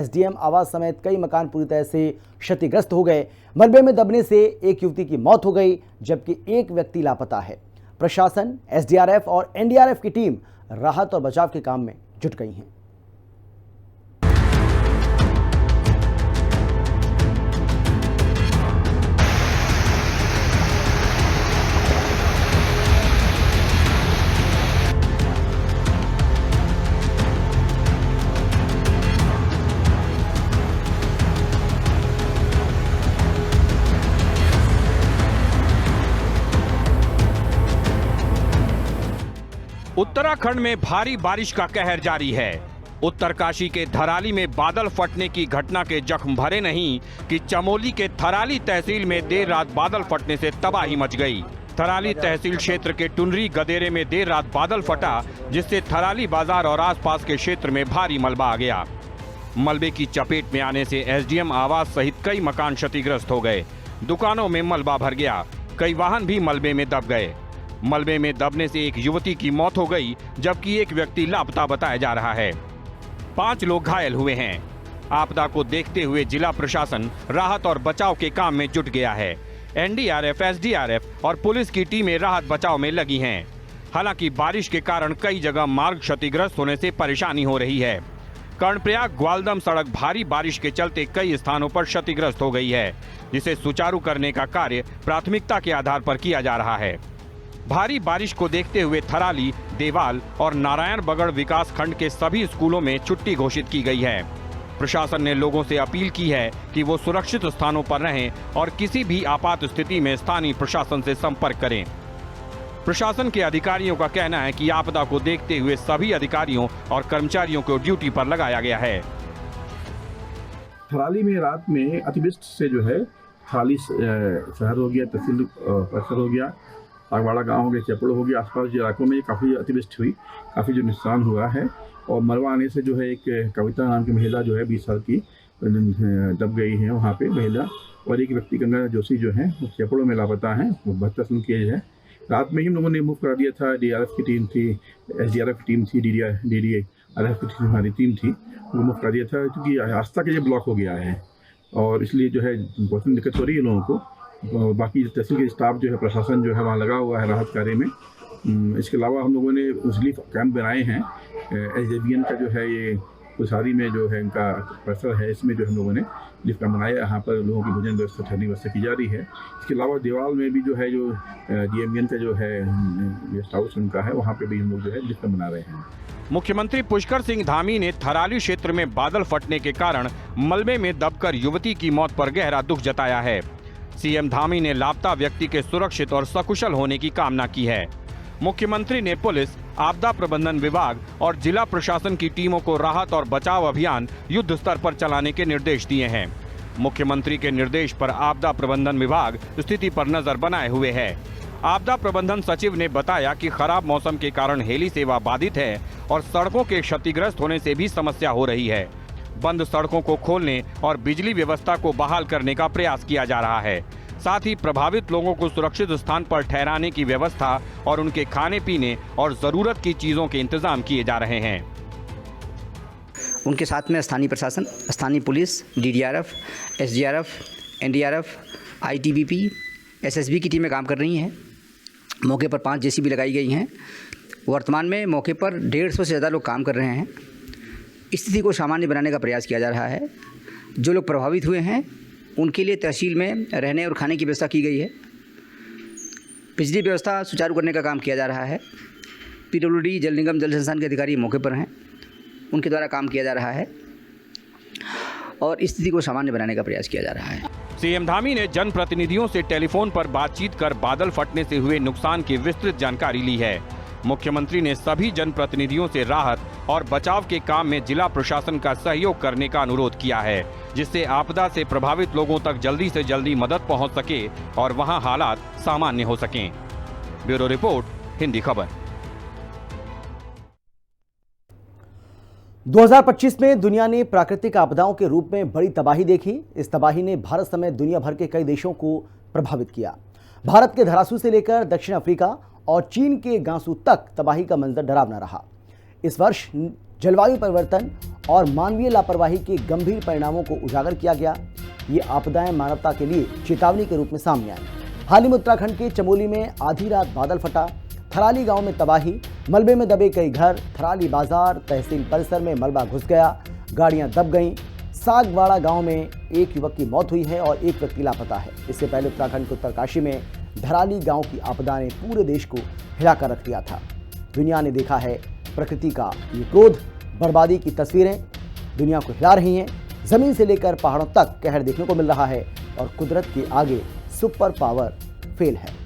SDM आवास समेत कई मकान पूरी तरह से क्षतिग्रस्त हो गए। मलबे में दबने से एक युवती की मौत हो गई, जबकि एक व्यक्ति लापता है। प्रशासन, एसडीआरएफ और एनडीआरएफ की टीम राहत और बचाव के काम में जुट गई हैं। उत्तराखंड में भारी बारिश का कहर जारी है। उत्तरकाशी के थराली में बादल फटने की घटना के जख्म भरे नहीं कि चमोली के थराली तहसील में देर रात बादल फटने से तबाही मच गई। थराली तहसील क्षेत्र के टुनरी गदेरे में देर रात बादल फटा, जिससे थराली बाजार और आसपास के क्षेत्र में भारी मलबा आ गया। मलबे की चपेट में आने से एसडीएम आवास सहित कई मकान क्षतिग्रस्त हो गए। दुकानों में मलबा भर गया, कई वाहन भी मलबे में दब गए। मलबे में दबने से एक युवती की मौत हो गई, जबकि एक व्यक्ति लापता बताया जा रहा है। 5 लोग घायल हुए हैं। आपदा को देखते हुए जिला प्रशासन राहत और बचाव के काम में जुट गया है। एनडीआरएफ, एसडीआरएफ और पुलिस की टीमें राहत बचाव में लगी हैं। हालांकि बारिश के कारण कई जगह मार्ग क्षतिग्रस्त होने से परेशानी हो रही है। कर्णप्रयाग ग्वालदम सड़क भारी बारिश के चलते कई स्थानों पर क्षतिग्रस्त हो गई है, जिसे सुचारू करने का कार्य प्राथमिकता के आधार पर किया जा रहा है। भारी बारिश को देखते हुए थराली, देवाल और नारायण बगड़ विकास खंड के सभी स्कूलों में छुट्टी घोषित की गई है। प्रशासन ने लोगों से अपील की है कि वो सुरक्षित स्थानों पर रहें और किसी भी आपात स्थिति में स्थानीय प्रशासन से संपर्क करें। प्रशासन के अधिकारियों का कहना है कि आपदा को देखते हुए सभी अधिकारियों और कर्मचारियों को ड्यूटी पर लगाया गया है। थराली में रात में अतिवृष्टि से जो है थराली शहर हो गया, तहसील परिसर हो गया, आगवाड़ा गांव हो गया, चपड़ हो गया, आसपास जो इलाकों में काफ़ी अतिवृष्टि हुई, काफ़ी जो नुकसान हुआ है। और मलबा आने से जो है एक कविता नाम की महिला जो है 20 साल की दब गई है वहाँ पे महिला, और एक व्यक्ति गंगा जोशी जो है चपड़ों में लापता है, वो 72 साल की एज है। रात में ही हम लोगों ने मूव करा दिया था। डीआरएफ की टीम थी, एसडीआरएफ की टीम थी, डीडीआरएफ की हमारी टीम थी, वो मूव करा दिया था क्योंकि रास्ता के लिए ब्लॉक हो गया है और इसलिए जो है बहुत दिक्कत हो रही है लोगों को। बाकी तहसील के स्टाफ जो है, प्रशासन जो है वहाँ लगा हुआ है राहत कार्य में। इसके अलावा हम लोगों ने रिलीफ कैंप बनाए हैं। एसडीएम का जो है ये कुसारी में जो है इनका परिसर है, इसमें जो हम लोगों ने रिलीफ कैंप बनाया। यहाँ पर लोगों की भोजन व्यवस्था, ठहरने व्यवस्था की जा रही है। इसके अलावा देवाल में भी जो है जो डीएमएन का जो है गेस्ट हाउस उनका है, वहाँ पर भी हम लोग जो है रिलीफ कैंप बना रहे हैं। मुख्यमंत्री पुष्कर सिंह धामी ने थराली क्षेत्र में बादल फटने के कारण मलबे में दबकर युवती की मौत पर गहरा दुख जताया है। सीएम धामी ने लापता व्यक्ति के सुरक्षित और सकुशल होने की कामना की है। मुख्यमंत्री ने पुलिस, आपदा प्रबंधन विभाग और जिला प्रशासन की टीमों को राहत और बचाव अभियान युद्ध स्तर पर चलाने के निर्देश दिए हैं। मुख्यमंत्री के निर्देश पर आपदा प्रबंधन विभाग स्थिति पर नजर बनाए हुए है। आपदा प्रबंधन सचिव ने बताया कि खराब मौसम के कारण हेली सेवा बाधित है और सड़कों के क्षतिग्रस्त होने से भी समस्या हो रही है। बंद सड़कों को खोलने और बिजली व्यवस्था को बहाल करने का प्रयास किया जा रहा है। साथ ही प्रभावित लोगों को सुरक्षित स्थान पर ठहराने की व्यवस्था और उनके खाने पीने और जरूरत की चीजों के इंतजाम किए जा रहे हैं। उनके साथ में स्थानीय प्रशासन, स्थानीय police, DDRF, SDRF, NDRF, ITBP, SSB की टीमें काम कर रही हैं। मौके पर 5 जेसीबी लगाई गई हैं। वर्तमान में मौके पर 150 से ज़्यादा लोग काम कर रहे हैं। स्थिति को सामान्य बनाने का प्रयास किया जा रहा है। जो लोग प्रभावित हुए हैं उनके लिए तहसील में रहने और खाने की व्यवस्था की गई है। बिजली व्यवस्था सुचारू करने का काम किया जा रहा है। पीडब्ल्यूडी, जल निगम, जल संस्थान के अधिकारी मौके पर हैं, उनके द्वारा काम किया जा रहा है और स्थिति को सामान्य बनाने का प्रयास किया जा रहा है। सीएम धामी ने जनप्रतिनिधियों से टेलीफोन पर बातचीत कर बादल फटने से हुए नुकसान की विस्तृत जानकारी ली है। मुख्यमंत्री ने सभी जनप्रतिनिधियों से राहत और बचाव के काम में जिला प्रशासन का सहयोग करने का अनुरोध किया है, जिससे आपदा से प्रभावित लोगों तक जल्दी से जल्दी मदद पहुंच सके और वहां हालात सामान्य हो सकें। ब्यूरो रिपोर्ट, हिंदी खबर। 2025 में दुनिया ने प्राकृतिक आपदाओं के रूप में बड़ी तबाही देखी। इस तबाही ने भारत समेत दुनिया भर के कई देशों को प्रभावित किया। भारत के धरासू से लेकर दक्षिण अफ्रीका और चीन के गांसू तक तबाही का मंजर डरावना रहा। इस वर्ष जलवायु परिवर्तन और मानवीय लापरवाही के गंभीर परिणामों को उजागर किया गया। ये आपदाएं मानवता के लिए चेतावनी के रूप में सामने आई। हाल ही में उत्तराखंड के चमोली में आधी रात बादल फटा, थराली गांव में तबाही, मलबे में दबे कई घर, थराली बाजार तहसील परिसर में मलबा घुस गया, गाड़ियां दब गईं। सागवाड़ा गांव में एक युवक की मौत हुई है और एक व्यक्ति लापता है। इससे पहले उत्तराखंड के उत्तरकाशी में धराली गांव की आपदा ने पूरे देश को हिलाकर रख दिया था। दुनिया ने देखा है प्रकृति का ये क्रोध, बर्बादी की तस्वीरें दुनिया को हिला रही हैं। जमीन से लेकर पहाड़ों तक कहर देखने को मिल रहा है और कुदरत के आगे सुपर पावर फेल है।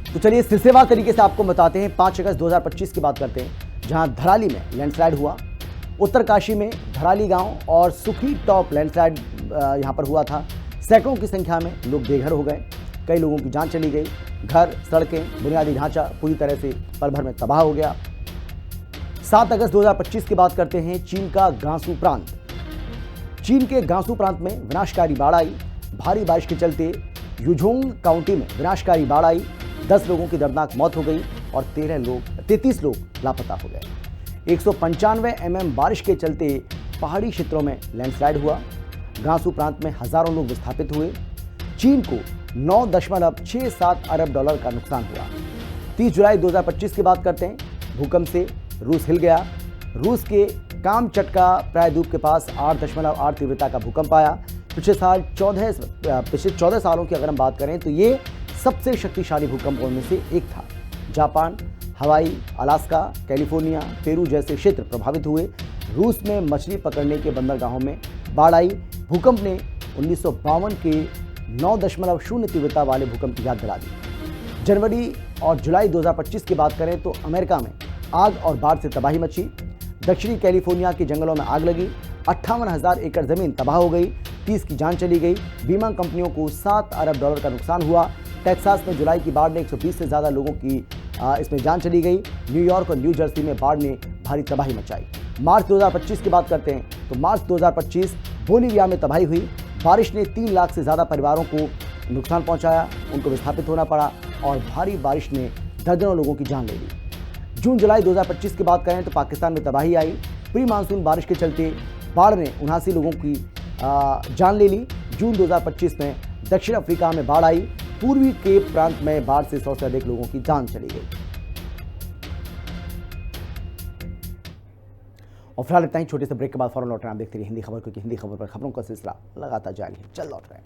तो चलिए सिलसिलेवार तरीके से आपको बताते हैं। 5 अगस्त 2025 की बात करते हैं, जहां धराली में लैंडस्लाइड हुआ। उत्तरकाशी में धराली गांव और सुखी टॉप लैंडस्लाइड यहां पर हुआ था। सैकड़ों की संख्या में लोग बेघर हो गए, कई लोगों की जान चली गई। घर, सड़कें, बुनियादी ढांचा पूरी तरह से पल भर में तबाह हो गया। 7 अगस्त 2025 की बात करते हैं। चीन का गांसू प्रांत, चीन के गांसू प्रांत में विनाशकारी बाढ़ आई। भारी बारिश के चलते युझोंग काउंटी में विनाशकारी बाढ़ आई। 10 लोगों की दर्दनाक मौत हो गई और 33 लोग लापता हो गए। 195 mm बारिश के चलते पहाड़ी क्षेत्रों में लैंडस्लाइड हुआ। गांसू प्रांत में हजारों लोग विस्थापित हुए। चीन को $9.67 अरब का नुकसान हुआ। 30 जुलाई 2025 की बात करते हैं। भूकंप से रूस हिल गया। रूस के कामचटका प्रायद्वीप के पास 8.8 तीव्रता का भूकंप आया। पिछले 14 सालों की अगर हम बात करें तो ये सबसे शक्तिशाली भूकंपों में से एक था। जापान, हवाई, अलास्का, कैलिफोर्निया, पेरू जैसे क्षेत्र प्रभावित हुए। रूस में मछली पकड़ने के बंदरगाहों में बाढ़ आई। भूकंप ने 1952 के 9.0 तीव्रता वाले भूकंप की याद दिला दी। जनवरी और जुलाई 2025 की बात करें तो अमेरिका में आग और बाढ़ से तबाही मची। दक्षिणी कैलिफोर्निया के जंगलों में आग लगी। 58,000 एकड़ जमीन तबाह हो गई। 30 की जान चली गई। बीमा कंपनियों को $7 अरब का नुकसान हुआ। टेक्सास में जुलाई की बाढ़ ने 120 से ज़्यादा लोगों की इसमें जान चली गई। न्यूयॉर्क और न्यू जर्सी में बाढ़ ने भारी तबाही मचाई। मार्च 2025 की बात करते हैं तो मार्च 2025 बोलीविया में तबाही हुई। बारिश ने 3 लाख से ज़्यादा परिवारों को नुकसान पहुंचाया, उनको विस्थापित होना पड़ा और भारी बारिश ने दर्जनों लोगों की जान ले ली। जून जुलाई 2025 की बात करें तो पाकिस्तान में तबाही आई। प्री मानसून बारिश के चलते बाढ़ ने 79 लोगों की जान ले ली। जून 2025 में दक्षिण अफ्रीका में बाढ़ आई। पूर्वी केप प्रांत में बाढ़ से 100 से अधिक लोगों की जान चली गई। और फिलहाल इतना ही। छोटे से ब्रेक के बाद फौरन लौट रहे हैं। आप देखते रहिए हिंदी खबर, क्योंकि हिंदी खबर पर खबरों का सिलसिला लगातार जारी है। चल लौट रहे हैं।